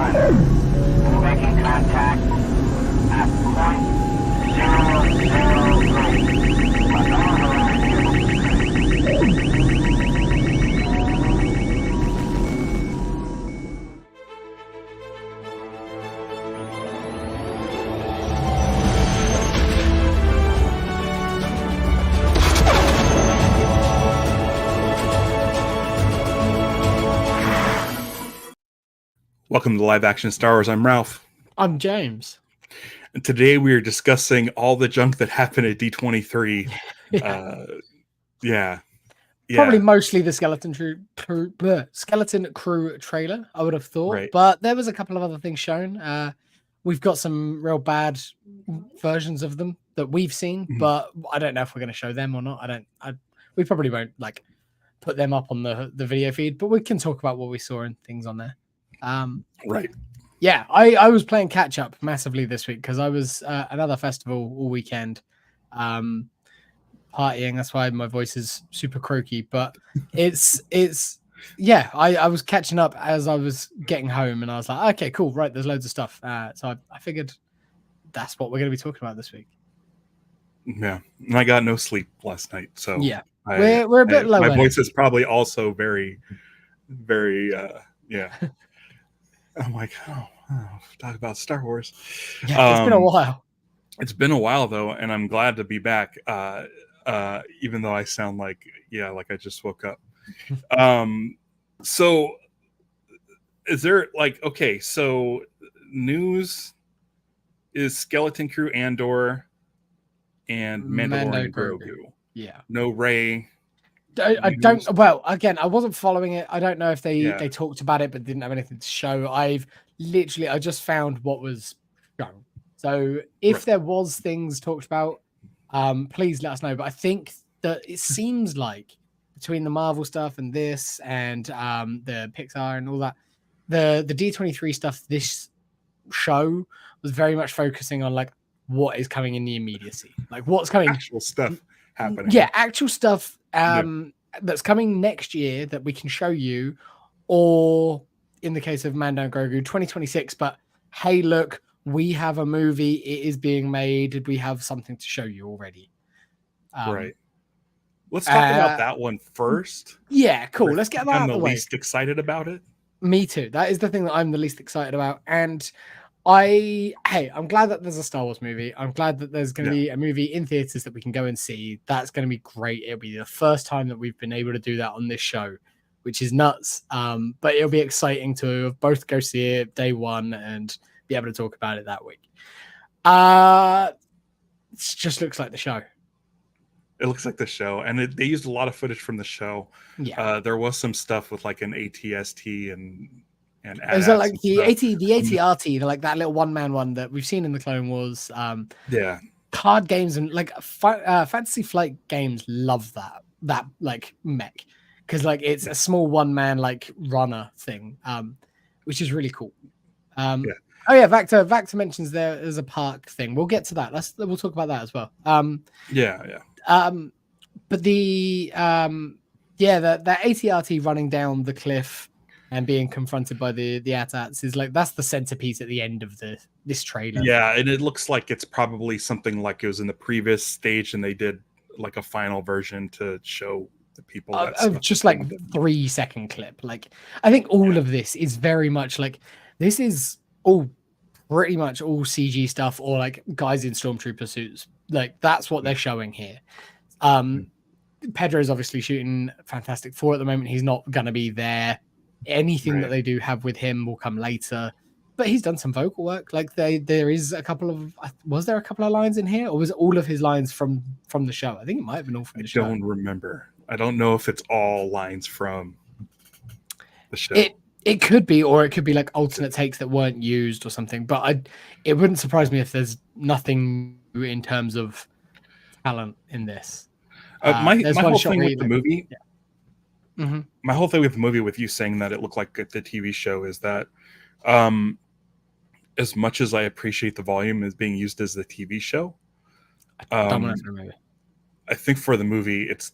Making contact at point 003. Welcome to Live Action Star Wars. I'm Ralph. I'm James. And today we are discussing all the junk that happened at D23. Yeah. Probably mostly the Skeleton Crew trailer, I would have thought. Right. But there was a couple of other things shown. We've got some real bad versions of them that we've seen, but I don't know if we're going to show them or not. We probably won't like put them up on the video feed, but we can talk about what we saw and things on there. Right. Yeah, I was playing catch up massively this week because I was another festival all weekend, partying. That's why my voice is super croaky. But it's I was catching up as I was getting home, and I was like, okay, cool, right. There's loads of stuff. So I figured that's what we're going to be talking about this week. Yeah, and I got no sleep last night, so yeah, we're a bit low. My voice is probably also very, very yeah. I'm like, talk about Star Wars. Yeah, it's been a while. It's been a while though, and I'm glad to be back. Even though I sound like I just woke up. So is there so news is Skeleton Crew Andor and Mandalorian and Grou. Yeah. No Rey. I don't. Well, again, I wasn't following it. I don't know if they talked about it, but didn't have anything to show. I just found what was shown. So if there was things talked about, please let us know. But I think that it seems like between the Marvel stuff and this and the Pixar and all that, the D23 stuff, this show was very much focusing on like what is coming in the immediacy, like what's coming, actual stuff happening. Yeah, actual stuff. That's coming next year that we can show you, or in the case of Mando and Grogu, 2026. But hey, look, we have a movie. It is being made. We have something to show you already. Right. Let's talk about that one first. Yeah, cool. Let's get that out of the way. I'm the least excited about it. Me too. That is the thing that I'm the least excited about. And I'm glad that there's a Star Wars movie. I'm glad that there's going to be a movie in theaters that we can go and see. That's going to be great. It'll be the first time that we've been able to do that on this show, which is nuts. But it'll be exciting to both go see it day one and be able to talk about it that week. It just looks like the show. It looks like the show, and they used a lot of footage from the show. Yeah, there was some stuff with like an ATST and is it like the ATRT, like that little one-man one that we've seen in the Clone Wars? Card games and like Fantasy Flight games love that like mech, because like it's a small one-man like runner thing, which is really cool. Vactor mentions there is a park thing. We'll get to that. We'll talk about that as well. But the ATRT running down the cliff and being confronted by the AT-ATs is like, that's the centerpiece at the end of this trailer. Yeah, and it looks like it's probably something like it was in the previous stage, and they did like a final version to show the people. Just like 3-second clip. Like, I think all of this is very much like, this is all pretty much all CG stuff, or like guys in stormtrooper suits. Like, that's what they're showing here. Pedro is obviously shooting Fantastic Four at the moment. He's not going to be there. Anything that they do have with him will come later, but he's done some vocal work. Like there is was there a couple of lines in here, or was it all of his lines from the show? I think it might have been all from the show. I don't remember. I don't know if it's all lines from the show. It could be, or it could be like alternate takes that weren't used or something. But it wouldn't surprise me if there's nothing in terms of talent in this. My whole thing with the movie. Yeah. Mm-hmm. My whole thing with the movie, with you saying that it looked like the TV show, is that as much as I appreciate the volume as being used as the TV show, I think for the movie, it's,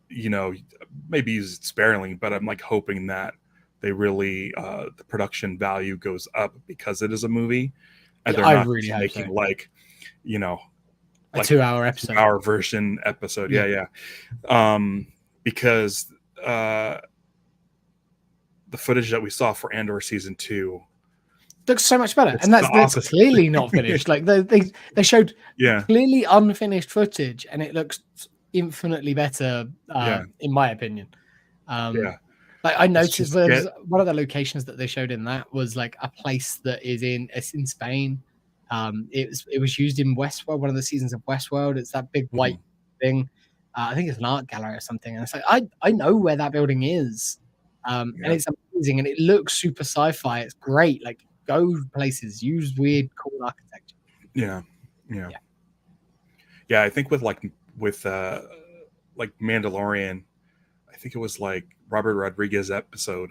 maybe use it sparingly, but I'm like hoping that they really the production value goes up because it is a movie, and Yeah, they're I not really just hope making so. like, you know, A like 2-hour episode. our version episode. Yeah. Because the footage that we saw for Andor season 2 Looks so much better, it's and the that's opposite. clearly not finished. Like they showed Yeah, clearly unfinished footage, and it looks infinitely better, yeah, in my opinion. yeah. Like I Let's noticed, just get one of the locations that they showed in that was like a place that is it's in Spain. It was used in Westworld, one of the seasons of Westworld. It's that big white thing. I think it's an art gallery or something. And it's like I know where that building is, and yeah, it's amazing, and it looks super sci-fi. It's great. Like go places, use weird, cool architecture. yeah, yeah, Yeah. yeah. I think with like Mandalorian, I think it was like Robert Rodriguez episode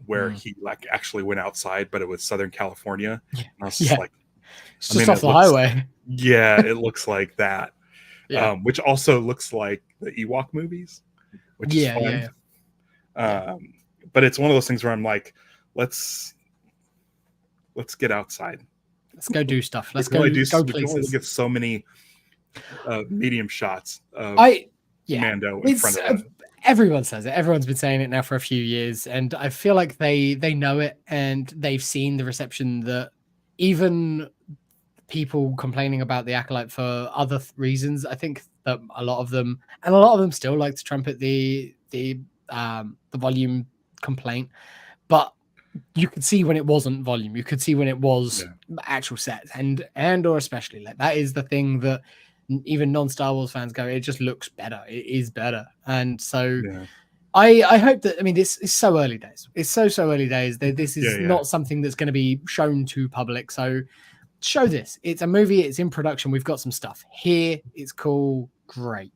where he like actually went outside, but it was Southern California. Yeah. And I was just Yeah. like, It's I just mean, off the highway. yeah, it looks like that. Yeah. Which also looks like the Ewok movies, which is Yeah, fun. yeah. But it's one of those things where I'm like, let's get outside. Let's go do stuff. Let's We can go we can only places. get so many medium shots of Yeah. Mando in front of us. Everyone says it. Everyone's been saying it now for a few years, and I feel like they know it, and they've seen the reception that even people complaining about the Acolyte for other reasons. I think that a lot of them still like to trumpet the volume complaint, but you could see when it wasn't volume. You could see when it was actual sets, and or especially like that is the thing that even non-Star Wars fans go, it just looks better. It is better. And so I hope that, I mean, this is so early days. It's so early days. This is not something that's going to be shown to public. So show this. It's a movie. It's in production. We've got some stuff here. It's cool. Great.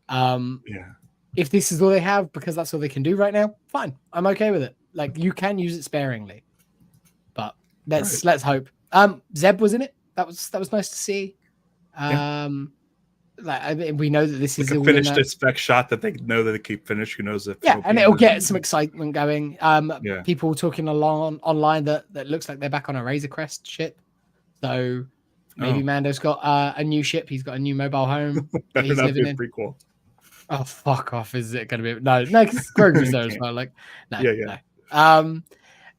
If this is all they have, because that's all they can do right now, fine. I'm okay with it. Like, you can use it sparingly. But let's hope. Zeb was in it. That was nice to see. Like, we know that this is a finished spec shot that they know that they keep finished. Who knows if and it'll get some excitement going. Yeah. People talking along online that looks like they're back on a Razor Crest ship. So maybe Mando's got a new ship. He's got a new mobile home that he's living in. Prequel. Oh, fuck off! Is it going to be no? Because Grogu's there as well. Like, no, no.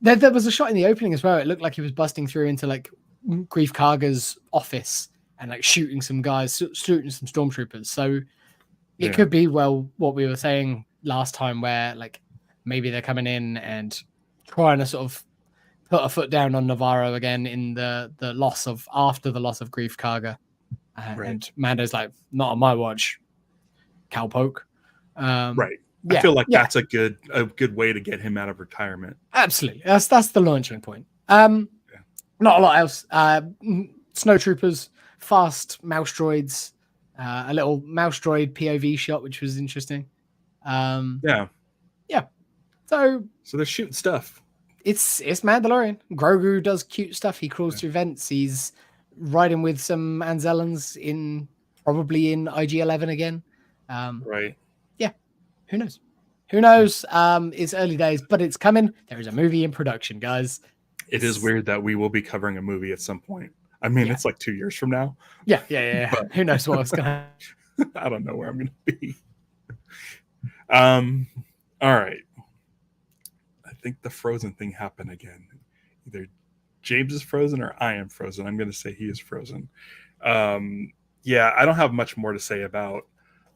There was a shot in the opening as well. It looked like he was busting through into like Grief Karga's office and like shooting some guys, shooting some stormtroopers. So it could be what we were saying last time, where like maybe they're coming in and trying to sort of put a foot down on Navarro again in the loss of Grief Karga, and Mando's like, not on my watch, cowpoke. Right. I feel like that's a good way to get him out of retirement. Absolutely, that's the launching point. Not a lot else. Snowtroopers, fast mouse droids, a little mouse droid POV shot, which was interesting. So they're shooting stuff. It's Mandalorian. Grogu does cute stuff. He crawls through vents. He's riding with some Anzellans probably in IG-11 again. Right. Yeah. Who knows? Who knows? It's early days, but it's coming. There is a movie in production, guys. It is weird that we will be covering a movie at some point. I mean, it's like 2 years from now. Yeah. But who knows what's going to happen? I don't know where I'm going to be. All right. I think the frozen thing happened again. Either James is frozen or I am frozen. I'm going to say he is frozen. I don't have much more to say about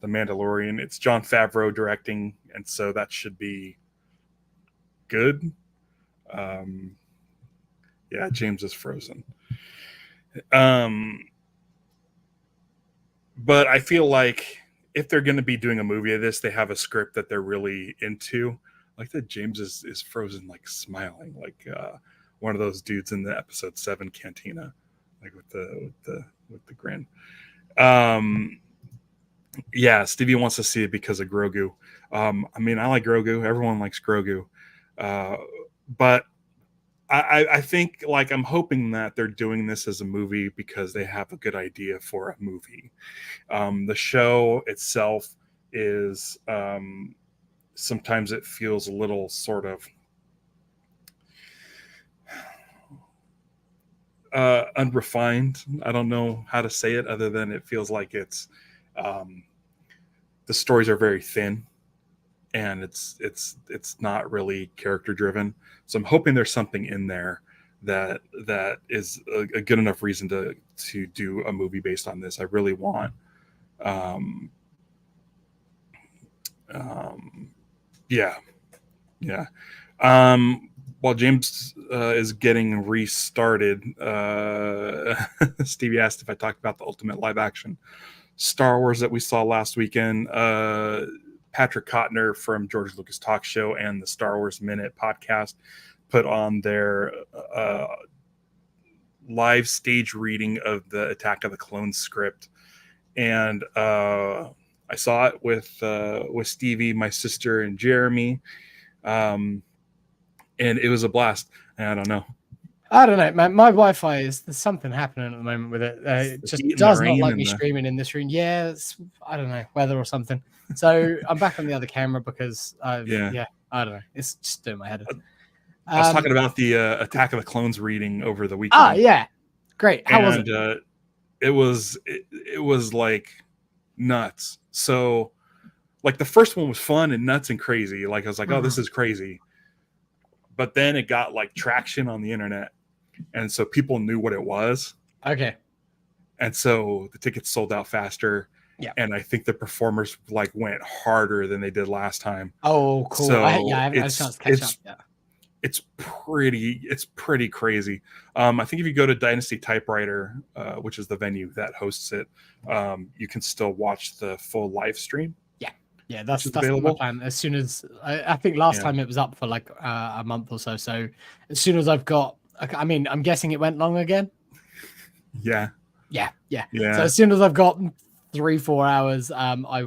The Mandalorian. It's Jon Favreau directing, and so that should be good. James is frozen. But I feel like if they're going to be doing a movie of this, they have a script that they're really into. Like that James is frozen, like smiling, like one of those dudes in the episode 7 Cantina, like with the grin. Stevie wants to see it because of Grogu. I mean, I like Grogu. Everyone likes Grogu. But I think, like, I'm hoping that they're doing this as a movie because they have a good idea for a movie. The show itself is sometimes it feels a little sort of unrefined. I don't know how to say it other than it feels like it's the stories are very thin, and it's not really character driven. So I'm hoping there's something in there that is a good enough reason to do a movie based on this. I really want um yeah. While James is getting restarted, Stevie asked if I talked about the ultimate live action Star Wars that we saw last weekend. Patrick Kottner from George Lucas Talk Show and the Star Wars Minute podcast put on their live stage reading of the Attack of the Clones script, and I saw it with Stevie, my sister, and Jeremy, and it was a blast. And I don't know, man. My Wi-Fi there's something happening at the moment with it. It just does not like me streaming in this room. Yeah, I don't know, weather or something. So I'm back on the other camera because I don't know. It's just doing my head in. I was talking about the Attack of the Clones reading over the weekend. Yeah, great. How was it? It was like nuts. So, like the first one was fun and nuts and crazy. Like I was like, oh, this is crazy. But then it got like traction on the internet, and so people knew what it was. Okay. And so the tickets sold out faster. Yeah. And I think the performers like went harder than they did last time. Oh, cool. So I haven't had a chance to catch up. Yeah. It's pretty crazy. I think if you go to Dynasty Typewriter, which is the venue that hosts it, you can still watch the full live stream. Yeah, that's my plan. As soon as I think last time it was up for like a month or so. So as soon as I've got, I mean, I'm guessing it went long again. Yeah. So as soon as I've got 3-4 hours, I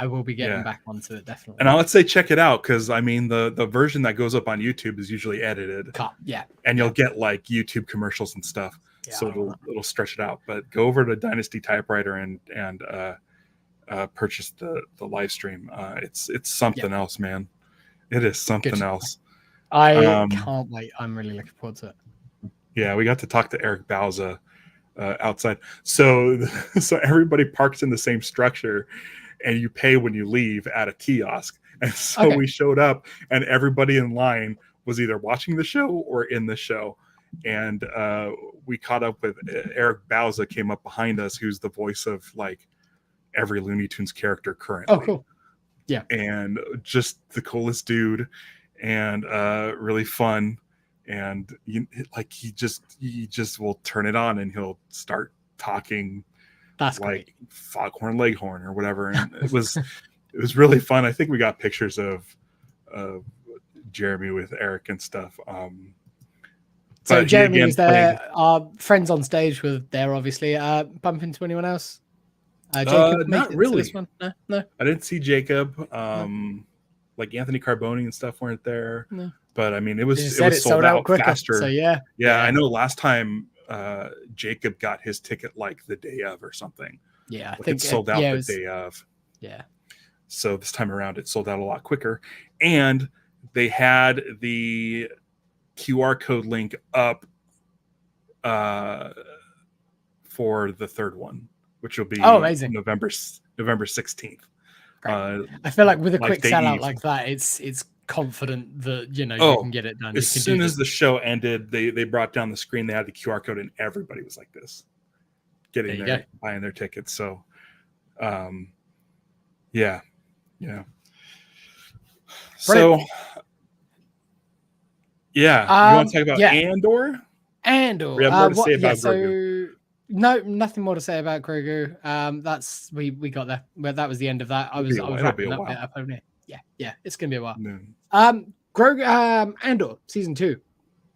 will be getting back onto it, definitely. And I would say check it out, because I mean the version that goes up on YouTube is usually edited. And you'll get like YouTube commercials and stuff. So it'll stretch it out. But go over to Dynasty Typewriter and purchase the live stream. It's something else, man. It is something else. I can't wait. I'm really looking forward to it. Yeah, we got to talk to Eric Bauza outside. So everybody parks in the same structure, and you pay when you leave at a kiosk. And so we showed up, and everybody in line was either watching the show or in the show. And we caught up with Eric Bauza, came up behind us, who's the voice of like every Looney Tunes character currently. Oh, cool. Yeah. And just the coolest dude, and really fun. And he just will turn it on and he'll start talking. That's like great. Foghorn Leghorn or whatever. And it was really fun. I think we got pictures of Jeremy with Eric and stuff. So Jeremy is there. Our friends on stage were there, obviously. Bump into anyone else? Jacob, not really. This one? No. I didn't see Jacob. Like Anthony Carboni and stuff weren't there. No. But I mean, it was sold out quicker, faster. So yeah. I know last time Jacob got his ticket like the day of or something. Yeah, I think it sold out the day of. Yeah. So this time around, it sold out a lot quicker, and they had the QR code link up for the third one, which will be amazing. November 16th. I feel like with a quick sellout like that, it's confident that you can get it done. As soon as the show ended, they brought down the screen, they had the QR code, and everybody was like this, getting there, buying their tickets. So yeah. So you want to talk about Andor? We have more to say about Grogu. No, nothing more to say about Grogu. That's we got there. Well, that was the end of that. I was wrapping up it up over here. Yeah, it's gonna be a while. Grogu, Andor season 2.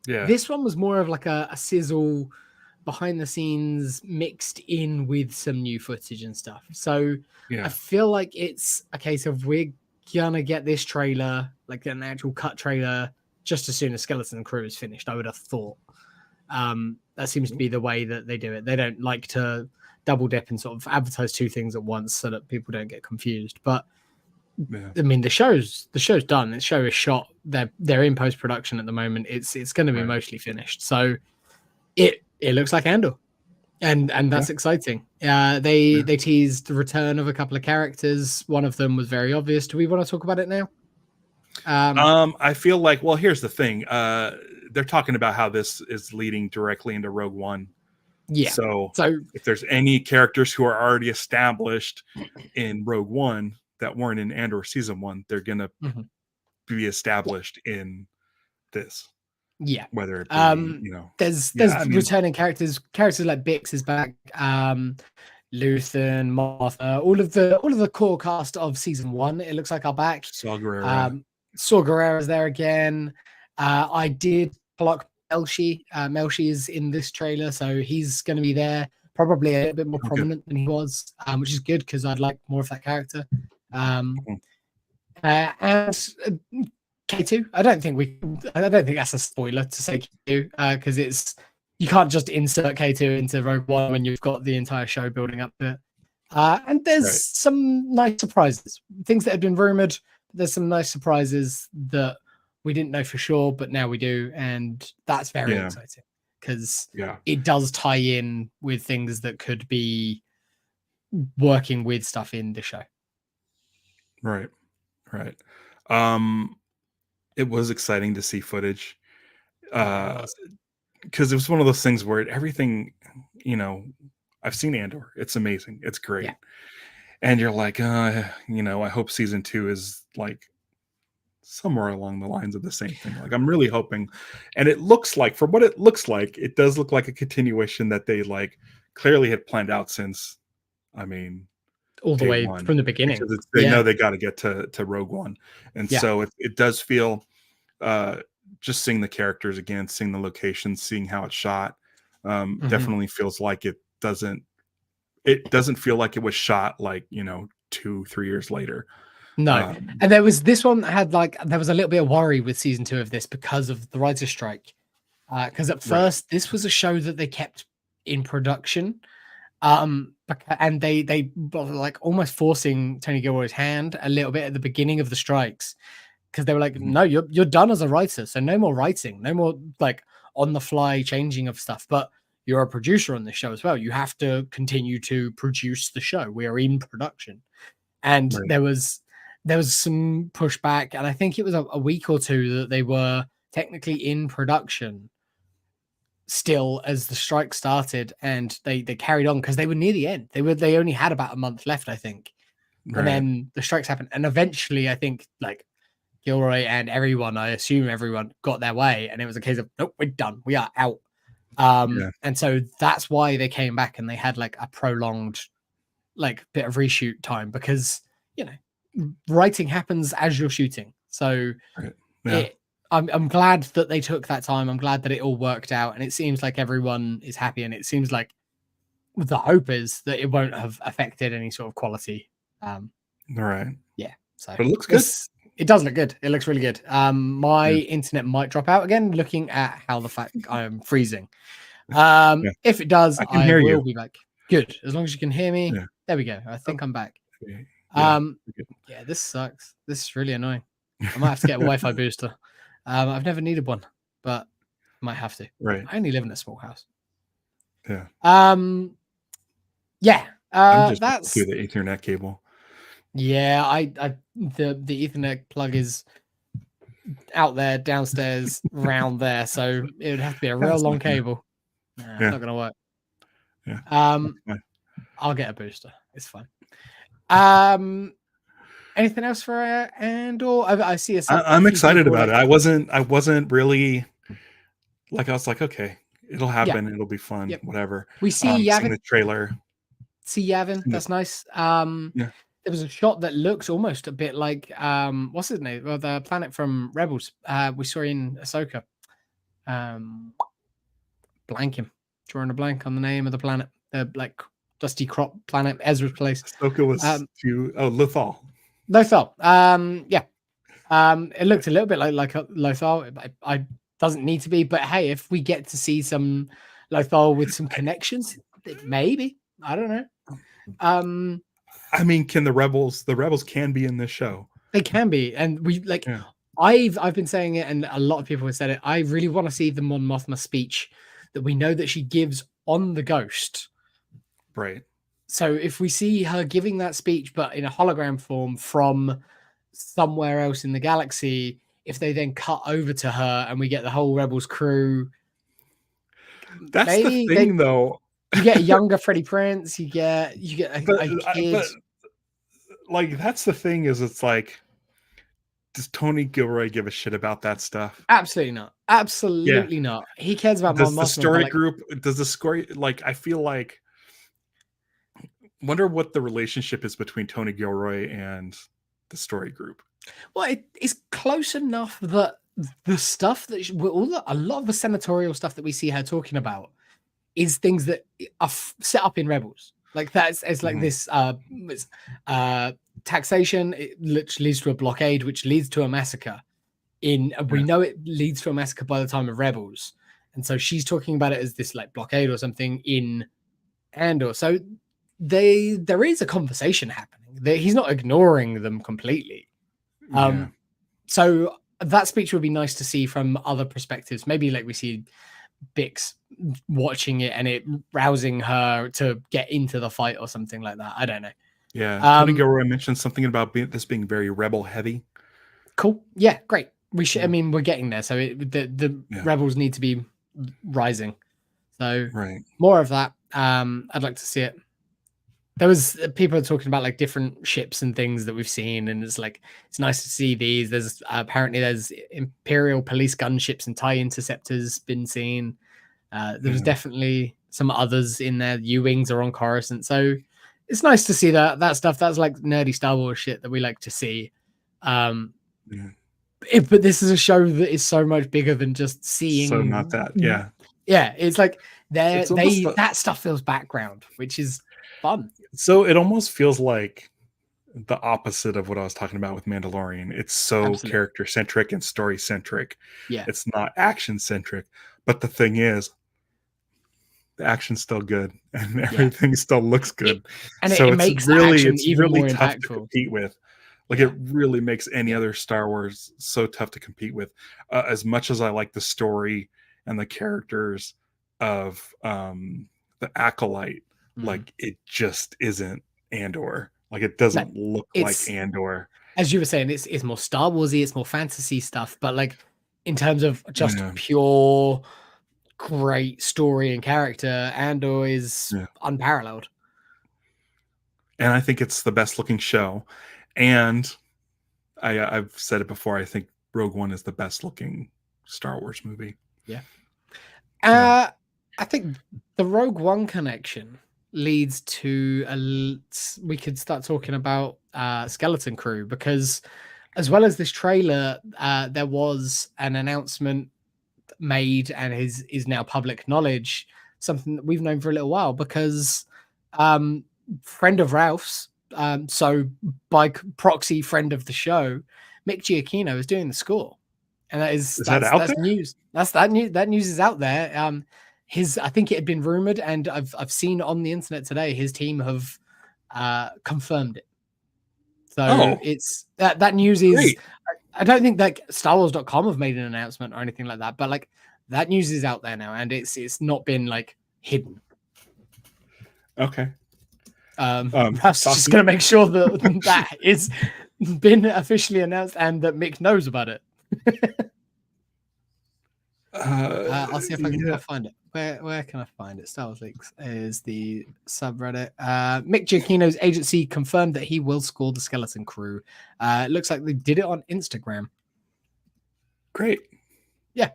Yeah, this one was more of like a sizzle, behind the scenes mixed in with some new footage and stuff. So I feel like it's a case of we're gonna get this trailer, like an actual cut trailer, just as soon as Skeleton Crew is finished. I would have thought. That seems to be the way that they do it. They don't like to double dip and sort of advertise two things at once so that people don't get confused. But I mean, the show's done. The show is shot. They're in post production at the moment. It's going to be mostly finished. So it looks like Andor. And that's exciting. They teased the return of a couple of characters. One of them was very obvious. Do we want to talk about it now? I feel like, well, here's the thing. They're talking about how this is leading directly into Rogue One. Yeah. So if there's any characters who are already established in Rogue One that weren't in Andor season 1, they're gonna be established in this. Yeah. Whether it be, there's returning characters like Bix is back, Luthen, Martha, all of the core cast of season 1, it looks like, are back. Saw Gerrera. Saw Gerrera's there again. I did clock Melshi. Melshi is in this trailer, so he's going to be there, probably a little bit more prominent than he was, which is good because I'd like more of that character. And K2, I don't think that's a spoiler to say K2, because you can't just insert K2 into Rogue One when you've got the entire show building up to it. And there's some nice surprises, things that have been rumored. There's some nice surprises that we didn't know for sure, but now we do, and that's very exciting because it does tie in with things that could be working with stuff in the show. Right. It was exciting to see footage, because it was one of those things where everything, I've seen Andor. It's amazing. It's great. Yeah. And you're like, I hope season 2 is like somewhere along the lines of the same thing. Like, I'm really hoping, and it looks like, from what it looks like, it does look like a continuation that they like clearly had planned out since, all the way from the beginning. They know they got to get to Rogue One, and so it does feel, just seeing the characters again, seeing the locations, seeing how it's shot, definitely feels like it doesn't feel like it was shot like 2-3 years later. No. And there was this one that had there was a little bit of worry with season 2 of this because of the writer's strike, because at first this was a show that they kept in production, and they were like almost forcing Tony Gilroy's hand a little bit at the beginning of the strikes, because they were like, no, you're done as a writer, so no more writing, no more like on the fly changing of stuff, but you're a producer on this show as well. You have to continue to produce the show. We are in production. And there was some pushback, and I think it was a week or two that they were technically in production still as the strike started, and they carried on because they were near the end. They only had about a month left, I think. And then the strikes happened, and eventually I think like Gilroy and everyone, I assume everyone, got their way, and it was a case of, nope, we're done. We are out. And so that's why they came back, and they had like a prolonged like bit of reshoot time, because writing happens as you're shooting. So I'm glad that they took that time. I'm glad that it all worked out, and it seems like everyone is happy, and it seems like the hope is that it won't have affected any sort of quality. Yeah. So but it looks good. It does look good. It looks really good. My internet might drop out again, looking at how the fact I am freezing. If it does, I will be back. Good. As long as you can hear me. Yeah. There we go. I think I'm back. Yeah, this sucks. This is really annoying. I might have to get a Wi-Fi booster. I've never needed one, but I might have to. Right. I only live in a small house. Yeah. That's through the Ethernet cable. Yeah, the Ethernet plug is out there downstairs round there, so it would have to be a real long cable. It's not gonna work. I'll get a booster. It's fine. Anything else for Andor? I see I'm excited about it. I wasn't really like, I was like, okay, it'll happen. It'll be fun. Whatever. We see Yavin. The trailer. See Yavin. That's nice. There was a shot that looks almost a bit like what's his name? Well, the planet from Rebels. We saw in Ahsoka. Blank him. Drawing a blank on the name of the planet. The like dusty crop planet, Ezra's place. Ahsoka was Lothal. Lothal. It looked a little bit like Lothal. I doesn't need to be, but hey, if we get to see some Lothal with some connections, maybe. I don't know. I mean, can the rebels can be in this show. They can be, and we like. Yeah. I've been saying it, and a lot of people have said it. I really want to see the Mon Mothma speech that we know that she gives on the Ghost. Right. So if we see her giving that speech, but in a hologram form from somewhere else in the galaxy, if they then cut over to her and we get the whole Rebels crew, That's the thing, though. You get a younger Freddie Prinze, you get But, a kid. but like, that's the thing, is it's like, does Tony Gilroy give a shit about that stuff? Absolutely not. Absolutely not. He cares about Does Mon the Mothma, story like, group, does the story, like, I feel like, wonder what the relationship is between Tony Gilroy and the story group. well, it's close enough that the stuff that a lot of the senatorial stuff that we see her talking about is things that are set up in Rebels. Like it's like this taxation, which leads to a blockade, which leads to a massacre. We know it leads to a massacre by the time of Rebels, and so she's talking about it as this like blockade or something in Andor. So there is a conversation happening. He's not ignoring them completely. So that speech would be nice to see from other perspectives. Maybe like we see Bix watching it and it rousing her to get into the fight or something like that. I don't know. Yeah. Tony Gilroy mentioned something about this being very rebel heavy. Cool. Yeah, great. We should. I mean, we're getting there. So the rebels need to be rising. So more of that. I'd like to see it. There was people talking about like different ships and things that we've seen, and it's like it's nice to see these. There's apparently there's Imperial police gunships and TIE interceptors been seen. There's definitely some others in there. U-wings are on Coruscant, so it's nice to see that stuff. That's like nerdy Star Wars shit that we like to see. But this is a show that is so much bigger than just seeing. So not that, yeah. It's like that stuff feels background, which is fun. So it almost feels like the opposite of what I was talking about with Mandalorian. It's so character centric and story centric. Yeah, it's not action centric. But the thing is, the action's still good and everything still looks good. It makes it's really more tough impactful to compete with. Like it really makes any other Star Wars so tough to compete with. As much as I like the story and the characters of the Acolyte, like it just isn't Andor. Like it doesn't look like Andor. As you were saying, it's more Star Warsy, it's more fantasy stuff, but like in terms of just pure great story and character, Andor is unparalleled. And I think it's the best looking show. And I've said it before, I think Rogue One is the best looking Star Wars movie. Yeah. I think the Rogue One connection leads to we could start talking about Skeleton Crew, because as well as this trailer, there was an announcement made and is now public knowledge, something that we've known for a little while, because friend of Ralph's, so by proxy friend of the show, Mick Giacchino is doing the score, and that's news. That news is out there. I think it had been rumored, and I've seen on the internet today his team have confirmed it. So it's that news is great. I don't think that StarWars.com have made an announcement or anything like that, but like that news is out there now, and it's not been like hidden. Okay. That's just gonna make sure that is been officially announced and that Mick knows about it. I'll see if I can find it. Where can I find it? Star Wars Leaks is the subreddit. Mick Giacchino's agency confirmed that he will score the Skeleton Crew. It looks like they did it on Instagram. Great. Yeah.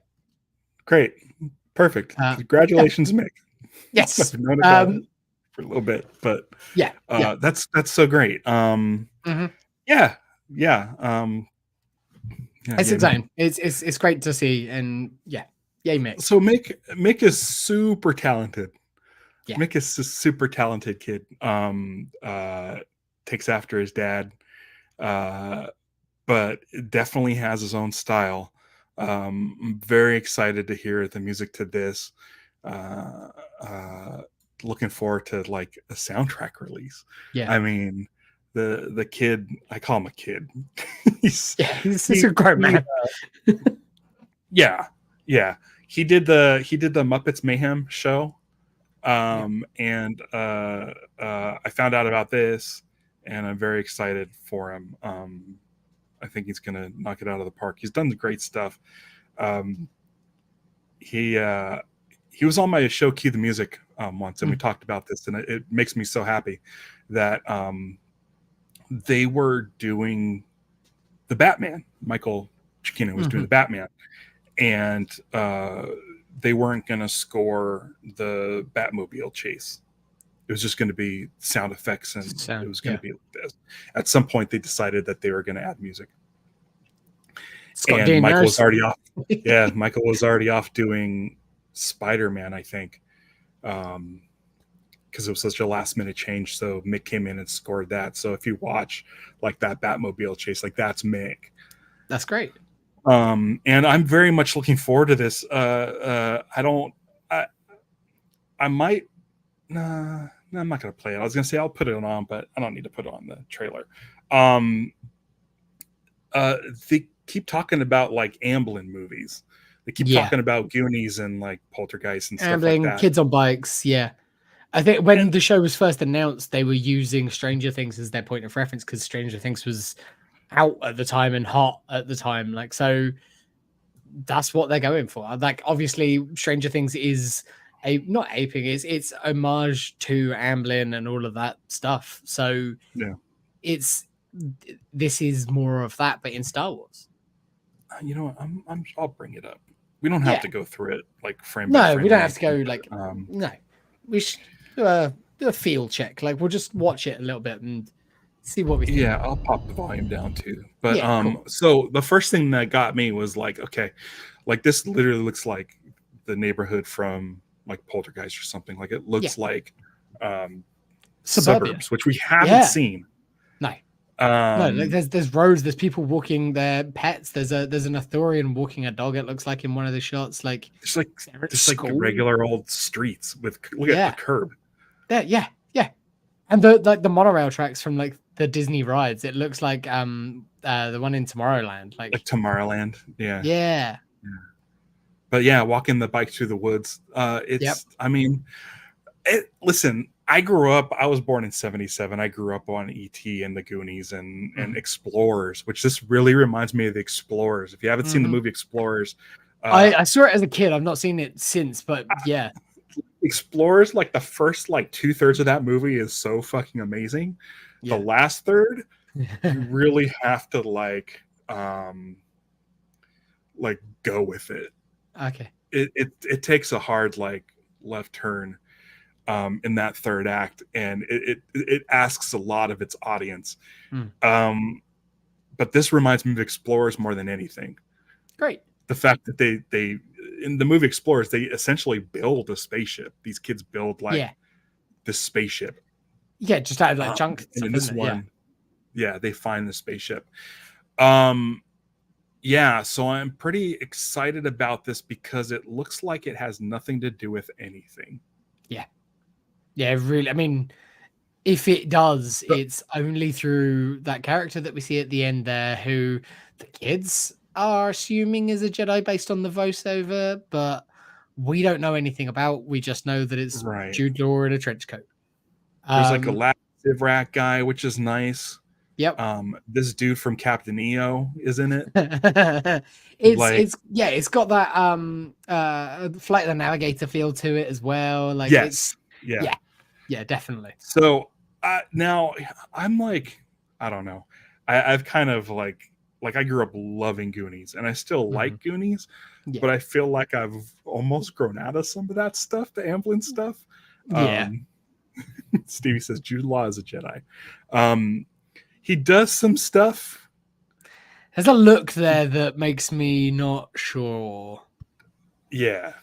Great. Perfect. Congratulations, Mick. Yes. I've known about it for a little bit, but that's so great. Yeah. It's exciting. It's great to see, and yay, Mick. So Mick is super talented. Yeah. Mick is a super talented kid. Takes after his dad, but definitely has his own style. I'm very excited to hear the music to this. Looking forward to like a soundtrack release. Yeah, I mean, the kid, I call him a kid. he's a great man. Yeah. Yeah, he did the Muppets Mayhem show, and I found out about this, and I'm very excited for him. I think he's gonna knock it out of the park. He's done great stuff. Um, he was on my show Cue the Music once, and we talked about this, and it makes me so happy that they were doing the Batman. Michael Giacchino was doing the Batman, and they weren't going to score the Batmobile chase. It was just going to be sound effects, and it was going to be this. At some point, they decided that they were going to add music. And Michael was already off. Yeah, Michael was already off doing Spider-Man, I think, because it was such a last-minute change. So Mick came in and scored that. So if you watch like that Batmobile chase, like that's Mick. That's great. And I'm very much looking forward to this. I might. No, I'm not going to play it. I was going to say I'll put it on, but I don't need to put it on the trailer. They keep talking about like Amblin movies. They keep talking about Goonies and like Poltergeist and stuff like that. Kids on Bikes. Yeah. I think when the show was first announced, they were using Stranger Things as their point of reference because Stranger Things was out at the time and hot at the time. Like, so that's what they're going for. Like, obviously, Stranger Things is not aping, it's homage to Amblin and all of that stuff. So this is more of that, but in Star Wars. You know what? I'll bring it up. We don't have to go through it like frame by frame. No, we don't have to go like no. We should do a field check. Like we'll just watch it a little bit and see what we think. Yeah, I'll pop the volume down too. But cool. So the first thing that got me was like, okay, like this literally looks like the neighborhood from like Poltergeist or something. Like it looks like suburbs, which we haven't seen. No. No, like there's roads, there's people walking their pets, there's an Arthurian walking a dog, it looks like in one of the shots. Like it's like just like regular old streets with look at the curb. Yeah. And the monorail tracks from like the Disney rides, it looks like the one in Tomorrowland. Like Tomorrowland. Yeah. But walking the bike through the woods. I mean, listen, I was born in 77. I grew up on E.T. and the Goonies and Explorers, which this really reminds me of the Explorers. If you haven't seen the movie Explorers. I saw it as a kid. I've not seen it since, but yeah. Explorers, like the first like 2/3 of that movie is so fucking amazing. The last third, you really have to like go with it. Okay. It takes a hard like left turn in that third act, and it asks a lot of its audience. But this reminds me of Explorers more than anything. Great. The fact that they in the movie Explorers, they essentially build a spaceship. These kids build like this spaceship. Yeah, just out of like junk. And in this one, they find the spaceship. So I'm pretty excited about this because it looks like it has nothing to do with anything. Yeah, really. I mean, if it does, it's only through that character that we see at the end there, who the kids are assuming is a Jedi based on the voiceover, but we don't know anything about. We just know that it's Jude Law in a trench coat. There's like a lab Sivrak guy, which is nice. Yep. This dude from Captain EO is in it. It's got that Flight of the Navigator feel to it as well. Like yeah, definitely. So now I'm like, I don't know. I've kind of like I grew up loving Goonies, and I still like Goonies, but I feel like I've almost grown out of some of that stuff, the Amblin stuff. Stevie says Jude Law is a Jedi. He does some stuff. There's a look there that makes me not sure. Yeah.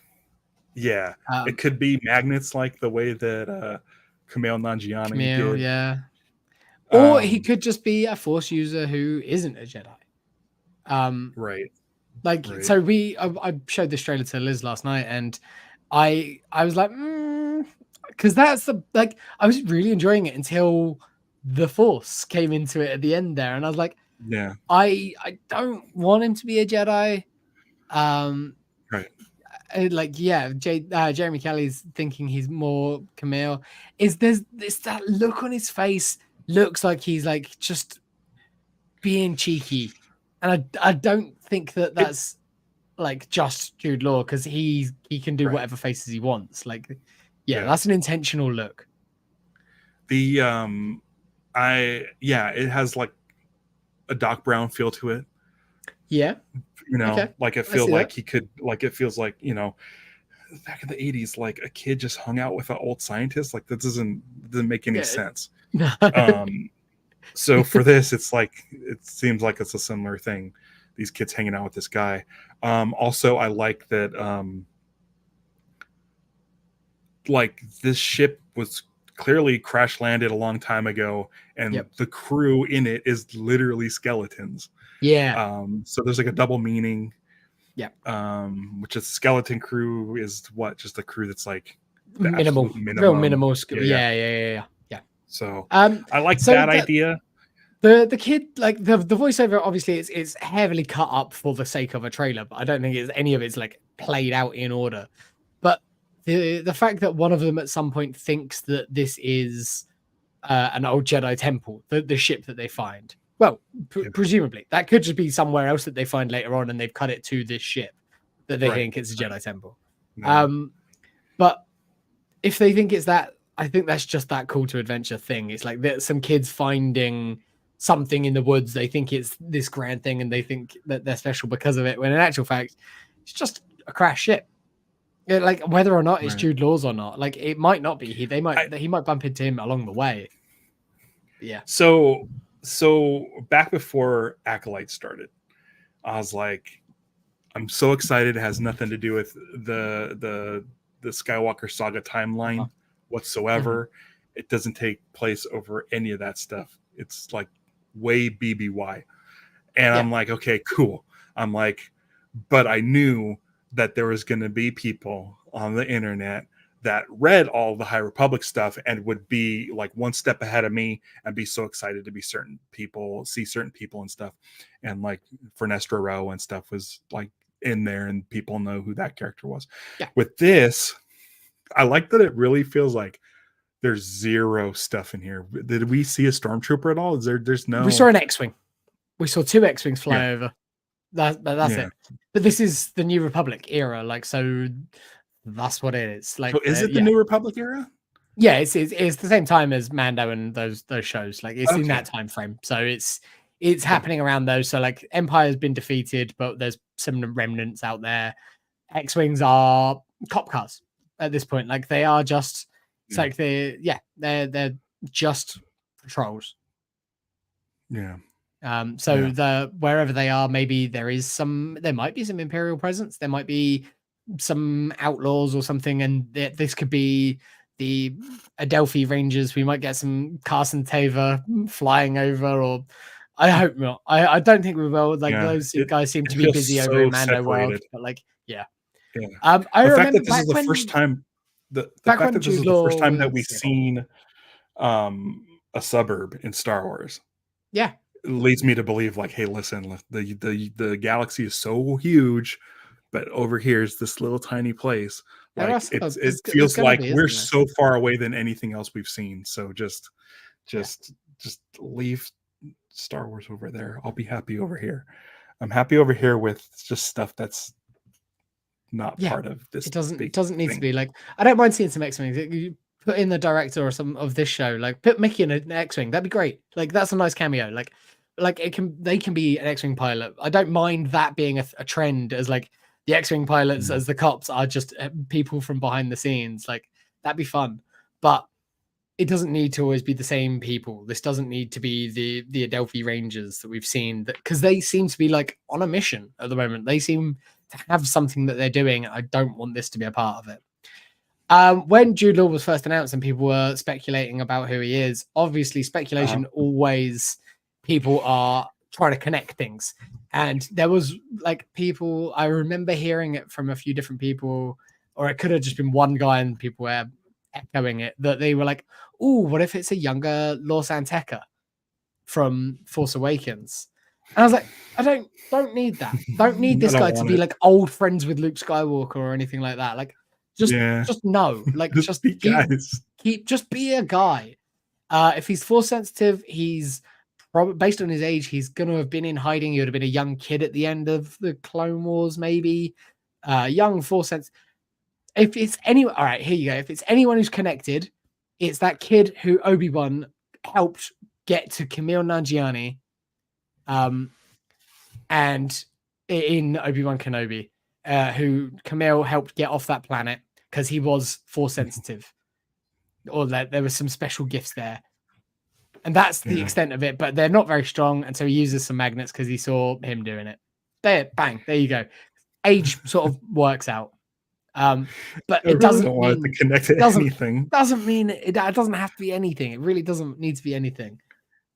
It could be magnets like the way that Kumail Nanjiani did. Yeah. Or he could just be a Force user who isn't a Jedi. So I showed this trailer to Liz last night, and I was like, because that's I was really enjoying it until the Force came into it at the end there, and I was like, I don't want him to be a Jedi. Right. like Jeremy Kelly's thinking he's more Camille. There's that look on his face looks like he's like just being cheeky, and I don't think that's like just Jude Law, because he can do Right. whatever faces he wants. Like, Yeah. that's an intentional look. The it has like a Doc Brown feel to it. Yeah. You know, Okay. like it feels like he could, like it feels like, you know, back in the 80s, like a kid just hung out with an old scientist. Like that doesn't make any sense. So for this, it's like, it seems like it's a similar thing. These kids hanging out with this guy. Also, I like that, like this ship was clearly crash landed a long time ago, and the crew in it is literally skeletons. Yeah. So there's like a double meaning. Yeah. Which is skeleton crew is what? Just the crew that's like minimal, real minimal. Yeah. So I like that idea. The kid, like the voiceover, obviously it's heavily cut up for the sake of a trailer, but I don't think any of it's like played out in order. But the fact that one of them at some point thinks that this is an old Jedi temple, the ship that they find. Well, presumably that could just be somewhere else that they find later on, and they've cut it to this ship that they think it's a Jedi temple. No. But if they think it's that, I think that's just that call to adventure thing. It's like there's some kids finding something in the woods. They think it's this grand thing, and they think that they're special because of it. When in actual fact, it's just a crash ship. Yeah, like whether or not it's Jude Law's or not, like it might not be. He might bump into him along the way. Yeah. So back before Acolyte started, I was like, I'm so excited. It has nothing to do with the Skywalker saga timeline whatsoever. It doesn't take place over any of that stuff. It's like way BBY. And I'm like, okay, cool. I'm like, but I knew that there was going to be people on the internet that read all the High Republic stuff and would be like one step ahead of me and be so excited to see certain people and stuff. And like Fernestra Rowe and stuff was like in there, and people know who that character was. Yeah. With this, I like that it really feels like there's zero stuff in here. Did we see a stormtrooper at all? There's no. We saw an X-wing. We saw 2 X-wings fly over. That's it. But this is the New Republic era, like, so that's what it is. Like, so is it the New Republic era? Yeah, it's the same time as Mando and those shows. Like, it's in that time frame. So it's happening around those. So like Empire's been defeated, but there's some remnants out there. X-wings are cop cars at this point. Like they are just it's like they're just patrols. Yeah. So wherever they are, maybe there might be some Imperial presence. There might be some outlaws or something, and this could be the Adelphi Rangers. We might get some Carson Tava flying over, or I hope not. I don't think we will. Like those guys seem to be busy over in Mando world, but like I remember this is the first time. The fact that this is the first time that we've seen a suburb in Star Wars. Yeah. Leads me to believe, like, hey, listen, the galaxy is so huge, but over here is this little tiny place. Like it feels like we're so far away than anything else we've seen. So just leave Star Wars over there. I'll be happy over here. I'm happy over here with just stuff that's not part of this. It doesn't need to be like. I don't mind seeing some X-Wings. You put in the director or some of this show, like put Mickey in an X-Wing. That'd be great. Like that's a nice cameo. Like they can be an X-Wing pilot. I don't mind that being a trend, as like the X-Wing pilots as the cops are just people from behind the scenes. Like that'd be fun, but it doesn't need to always be the same people. This doesn't need to be the Adelphi Rangers that we've seen, because they seem to be like on a mission at the moment. They seem to have something that they're doing. I don't want this to be a part of it. When Jude Law was first announced and people were speculating about who he is, obviously speculation always, people are trying to connect things. And there was like people, I remember hearing it from a few different people, or it could have just been one guy and people were echoing it, that they were like, oh, what if it's a younger Law Santeca from Force Awakens? And I was like, I don't need that. Don't need this I don't guy to want be it. like old friends with Luke Skywalker or anything like that. Like, just Yeah. no. Like, Just just be guys. just be a guy. If he's force sensitive, he's probably, based on his age, he's gonna have been in hiding. He would have been a young kid at the end of the Clone Wars, maybe. Young force sensitive. If it's anyone, all right, here you go. If it's anyone who's connected, it's that kid who Obi-Wan helped get to Kumail Nanjiani, and in Obi-Wan Kenobi, who Kumail helped get off that planet because he was force sensitive, or that there was some special gifts there. And that's the extent of it, but they're not very strong, and so he uses some magnets because he saw him doing it. There, bang, there you go. Age sort of works out. But it doesn't want mean it to connect to anything. Doesn't mean it doesn't have to be anything. It really doesn't need to be anything.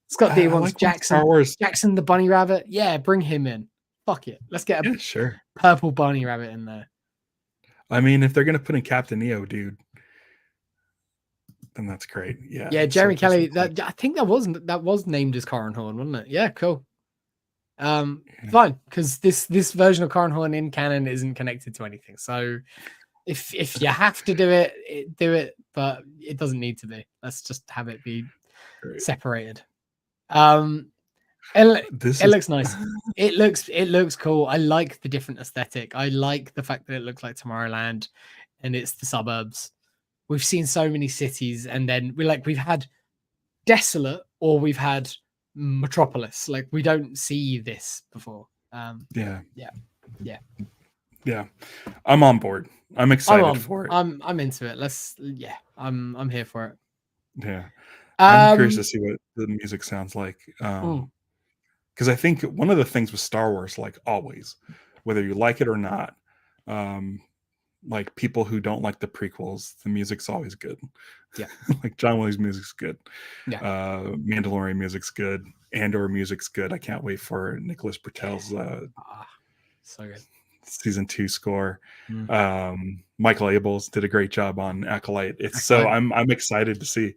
Scott D wants like Jackson. Star Wars. Jackson the bunny rabbit. Yeah, bring him in. Fuck it. Let's get a Sure. purple bunny rabbit in there. I mean, if they're gonna put in Captain Neo, dude, then that's great. Yeah. Yeah, Jeremy Kelly. That I think that was named as Corran Horn, wasn't it? Yeah, cool. Fine, because this version of Corran Horn in canon isn't connected to anything. So if you have to do it, do it, but it doesn't need to be. Let's just have it be separated. It looks nice. It looks cool. I like the different aesthetic. I like the fact that it looks like Tomorrowland and it's the suburbs. We've seen so many cities, and then we've had desolate or we've had metropolis. Like, we don't see this before. Yeah. I'm on board. I'm excited for it. I'm into it. I'm here for it. Yeah. I'm curious to see what the music sounds like. Because I think one of the things with Star Wars, like always, whether you like it or not, like people who don't like the prequels, the music's always good. Yeah. Like John Williams' music's good. Yeah. Mandalorian music's good. Andor music's good. I can't wait for Nicholas Bertel's so good. season 2 score. Michael Abels did a great job on Acolyte. I'm excited to see.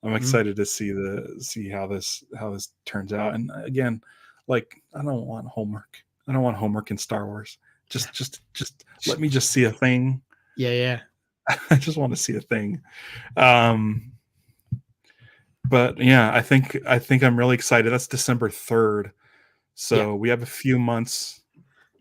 I'm excited to see how this turns out. And again, like, I don't want homework. I don't want homework in Star Wars. Just let me just see a thing. Yeah. I just want to see a thing. But yeah, I think I'm really excited. That's December 3rd. So we have a few months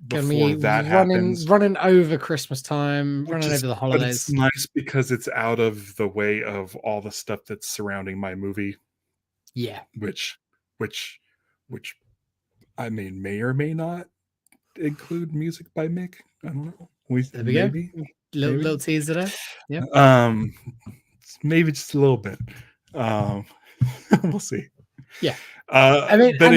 before that happens. Running over Christmas time, running over the holidays. But it's nice because it's out of the way of all the stuff that's surrounding my movie. Yeah. Which I mean may or may not include music by Mick. I don't know. There we go. Little teaser there. Yeah. Maybe just a little bit. We'll see. Yeah. I mean, but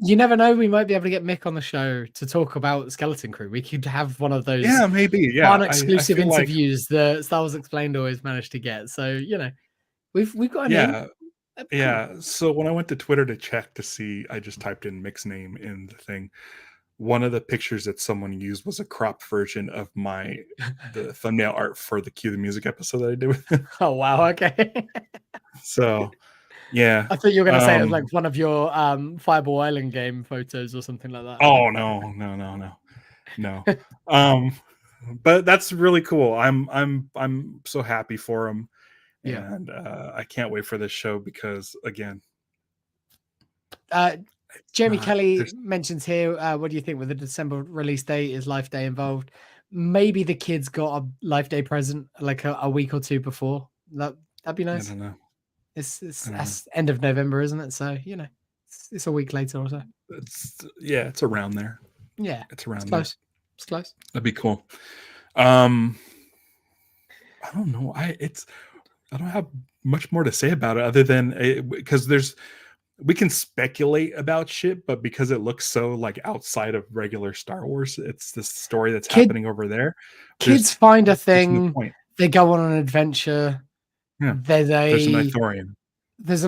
you never know. We might be able to get Mick on the show to talk about Skeleton Crew. We could have one of those. Yeah, maybe. Yeah, exclusive interviews that Star Wars Explained always managed to get. So we've got a name. Yeah. So when I went to Twitter to check to see, I just typed in Mick's name in the thing. One of the pictures that someone used was a cropped version of the thumbnail art for the Cue the Music episode that I did with him. Oh wow! Okay. So. Yeah, I thought you were going to say it was like one of your Fireball Island game photos or something like that. Oh no. But that's really cool. I'm so happy for him, and I can't wait for this show because again, Jeremy Kelly mentions here. What do you think with the December release date? Is Life Day involved? Maybe the kids got a Life Day present like a week or two before. That'd be nice. I don't know. It's end of November, isn't it? So it's a week later or so. It's around there. Yeah, it's around there. Close. It's close. That'd be cool. I don't know. I don't have much more to say about it other than because we can speculate about shit, but because it looks so like outside of regular Star Wars, it's this story that's happening over there. Kids find a thing. They go on an adventure. Yeah. There's an Ithorian. There's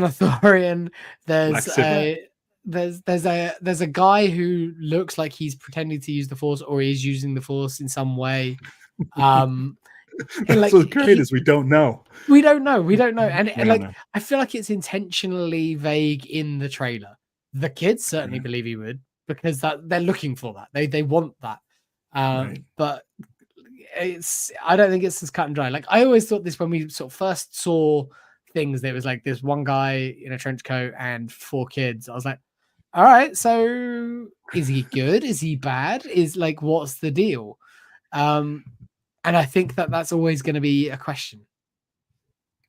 a guy who looks like he's pretending to use the Force or he's using the Force in some way. That's what's great is we don't know. We don't know. And I feel like it's intentionally vague in the trailer. The kids certainly believe he would, because that they're looking for that. They want that. Right. But I don't think it's as cut and dry. Like, I always thought this when we sort of first saw things, there was like this one guy in a trench coat and 4 kids. I was like, all right, so is he good? Is he bad? Is like, what's the deal? And I think that's always going to be a question.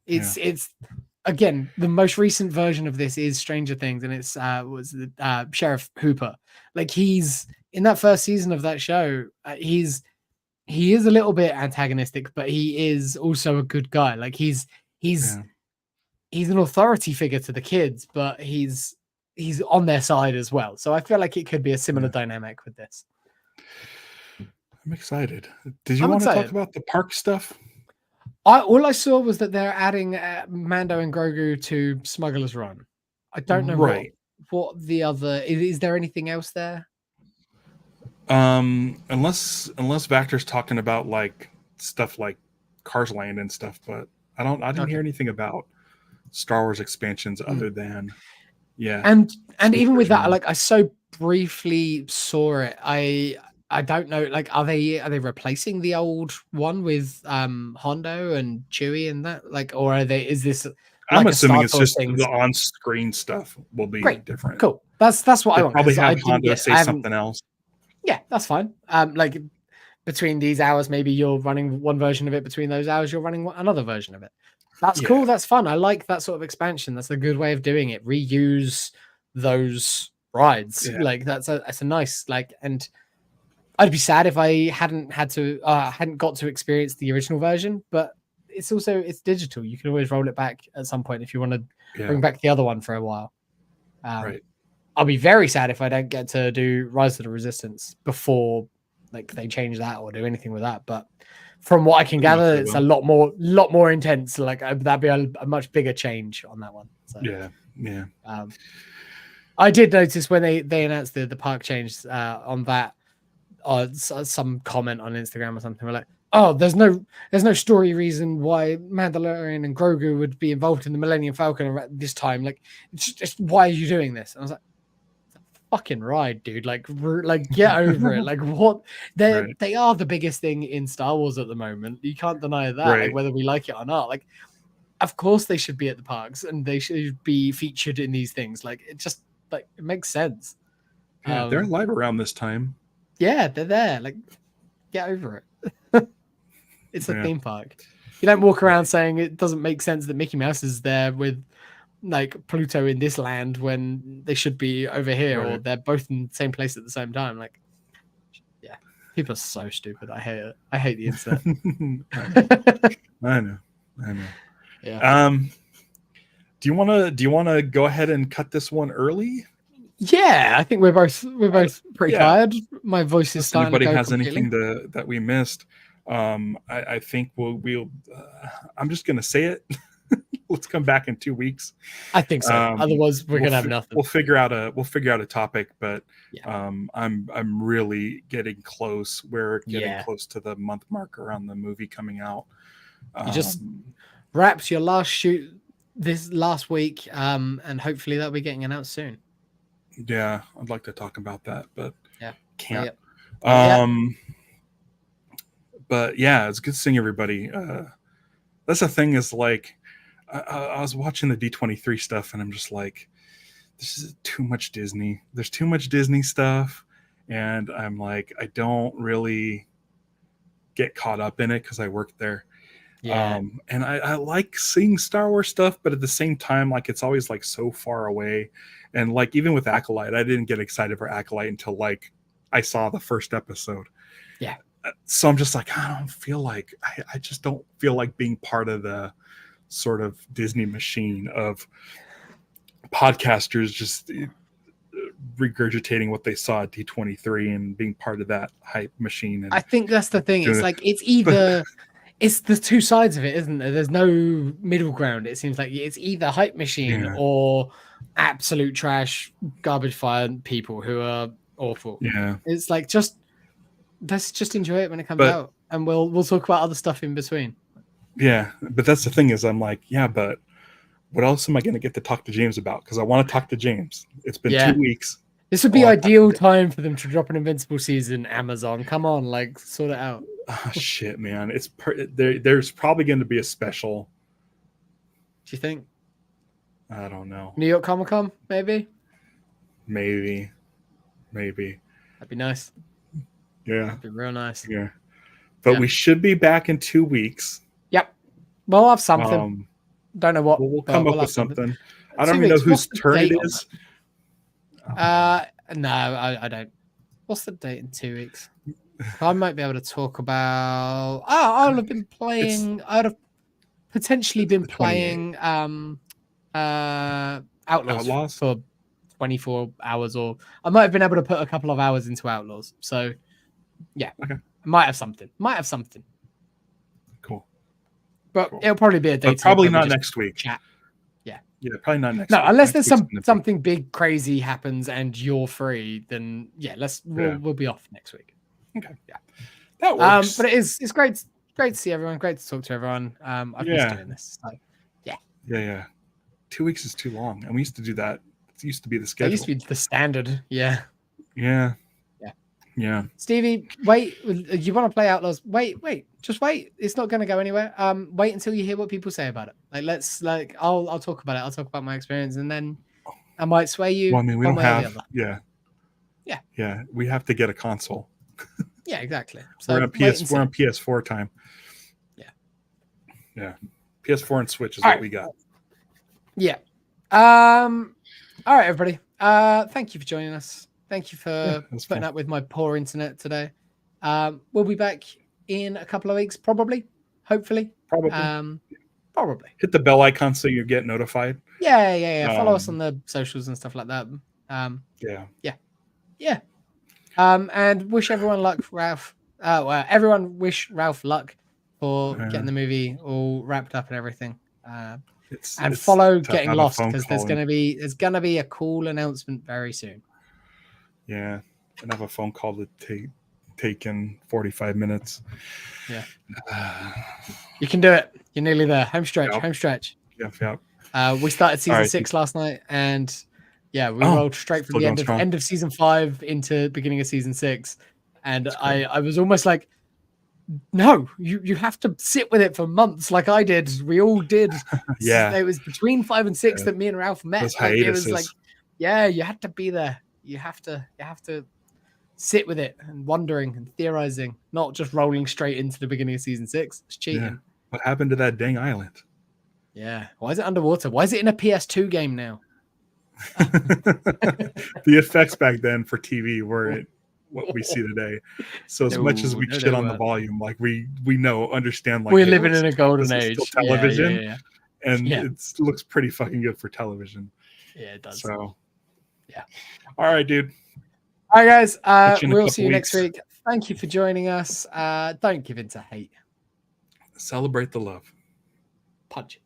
It's again, the most recent version of this is Stranger Things, and it's Sheriff Hooper. Like, he's in that first season of that show. He is a little bit antagonistic, but he is also a good guy. Like, he's an authority figure to the kids, but he's on their side as well. So I feel like it could be a similar dynamic with this. I'm excited. Did you want to talk about the park stuff? All I saw was that they're adding Mando and Grogu to Smuggler's Run. I don't know what the other is. There anything else there? Unless Vactor's talking about like stuff like Cars Land and stuff, but I didn't hear anything about Star Wars expansions other than and even with that, like, I so briefly saw it. I don't know, like, are they replacing the old one with Hondo and Chewie and that, like, or is this like, I'm assuming it's just the on-screen stuff will be different. Cool. That's what I want. Probably have Hondo say something else. Yeah, that's fine. Like, between these hours, maybe you're running one version of it. Between those hours, you're running another version of it. That's cool. That's fun. I like that sort of expansion. That's a good way of doing it. Reuse those rides. Like, that's a nice, like, and I'd be sad if I hadn't got to experience the original version, but it's digital. You can always roll it back at some point if you want to bring back the other one for a while. I'll be very sad if I don't get to do Rise of the Resistance before, like, they change that or do anything with that. But from what I can gather, it's a lot more intense. Like, that'd be a much bigger change on that one. So, I did notice when they announced the park change on that. Some comment on Instagram or something were like, "Oh, there's no story reason why Mandalorian and Grogu would be involved in the Millennium Falcon at this time. Like, it's just why are you doing this?" And I was like, "It's a fucking ride, dude. Like get over it. Like, what? They are the biggest thing in Star Wars at the moment. You can't deny that. Like, whether we like it or not. Like, of course they should be at the parks and they should be featured in these things. Like, it just it makes sense. Yeah, they're live around this time. Yeah, they're there. Like, get over it. It's a theme park. You don't walk around saying it doesn't make sense that Mickey Mouse is there with, like, Pluto in this land when they should be over here, or they're both in the same place at the same time. Like, yeah, people are so stupid. I hate it. I hate the internet. I know. Yeah. Do you want to go ahead and cut this one early? Yeah, I think we're both pretty tired. My voice is starting to go completely. Anybody has anything that we missed? I think we'll I'm just gonna say it. Let's come back in 2 weeks. I think so. Otherwise, we're gonna have nothing. We'll figure out a topic, but I'm really getting close. We're getting close to the month mark around the movie coming out. You just wrapped your last shoot this last week, and hopefully that'll be getting announced soon. Yeah, I'd like to talk about that, but can't. But yeah, it's good seeing everybody. That's the thing is, like, I was watching the D23 stuff and I'm just like, this is too much Disney. There's too much Disney stuff. And I'm like, I don't really get caught up in it because I work there. Yeah. And I like seeing Star Wars stuff, but at the same time, like, it's always like so far away. And like, even with Acolyte, I didn't get excited for Acolyte until like I saw the first episode. Yeah. So I'm just like, I just don't feel like being part of the sort of Disney machine of podcasters just regurgitating what they saw at D23 and being part of that hype machine. And I think that's the thing. It's like, it's either it's the two sides of it, isn't there? There's no middle ground. It seems like it's either hype machine or absolute trash, garbage fire people who are awful. Yeah. It's like, let's just enjoy it when it comes out, and we'll talk about other stuff in between. Yeah, but that's the thing is, I'm like, yeah, but what else am I going to get to talk to James about? Because I want to talk to James. It's been Yeah. 2 weeks. This would be Oh, ideal time for them to drop an Invincible season. Amazon, come on, like sort it out. Oh, shit, man. There's probably going to be a special. Do you think I don't know. New York Comic Con? Maybe. Maybe. That'd be nice. Yeah. That'd be real nice. Yeah. But we should be back in 2 weeks. Yep. We'll have something. Don't know what. We'll come up with something. I don't 2 even know weeks. whose What's the turn it date on is. No, I don't. What's the date in 2 weeks? I might be able to talk about. I'll have been playing. I'd have potentially been playing Outlaws for 24 hours, or I might have been able to put a couple of hours into Outlaws. So, yeah, okay. I might have something. Cool. But it'll probably be a day. But probably not next week. Chat. Yeah, probably not next No, week. unless Next there's week's something big crazy happens and you're free, then we'll be off next week. Okay. Yeah. That works. But it's great to see everyone, great to talk to everyone. I've missed doing this. So, yeah. 2 weeks is too long. And we used to do that. It used to be the schedule. It used to be the standard. Yeah. Stevie, wait. You want to play Outlaws? Wait. Just wait. It's not going to go anywhere. Wait until you hear what people say about it. I'll talk about it. I'll talk about my experience, and then I might sway you. Well, I mean, we don't have. Yeah. We have to get a console. Yeah, exactly. So we're on PS4 time. Yeah. PS4 and Switch is what we got. Yeah. All right, everybody. Thank you for joining us. Thank you for putting up with my poor internet today. We'll be back in a couple of weeks, probably. Hopefully. Probably. Hit the bell icon so you get notified. Yeah. Follow us on the socials and stuff like that. Yeah. And wish everyone luck, Ralph. Everyone wish Ralph luck for getting the movie all wrapped up and everything. And follow Getting Lost, because there's gonna be a cool announcement very soon. Yeah, and have a phone call to take in 45 minutes. Yeah, you can do it. You're nearly there. Home stretch. Yep. We started season 6 last night, and we rolled straight from the end of season 5 into beginning of season 6, and I was almost like, no, you have to sit with it for months, like I did. We all did. It was between 5 and 6 that me and Ralph met. It was like, you had to be there. You have to sit with it and wondering and theorizing, not just rolling straight into the beginning of season 6. It's cheating. Yeah. What happened to that dang island? Yeah. Why is it underwater? Why is it in a PS2 game now? The effects back then for TV weren't what we see today. So as much as we shit on the volume, like we understand, like we're living in a golden age. Television, and it looks pretty fucking good for television. Yeah, it does. So, all right, dude. All right, guys. We'll see you next week. Thank you for joining us. Don't give in to hate. Celebrate the love. Punch it.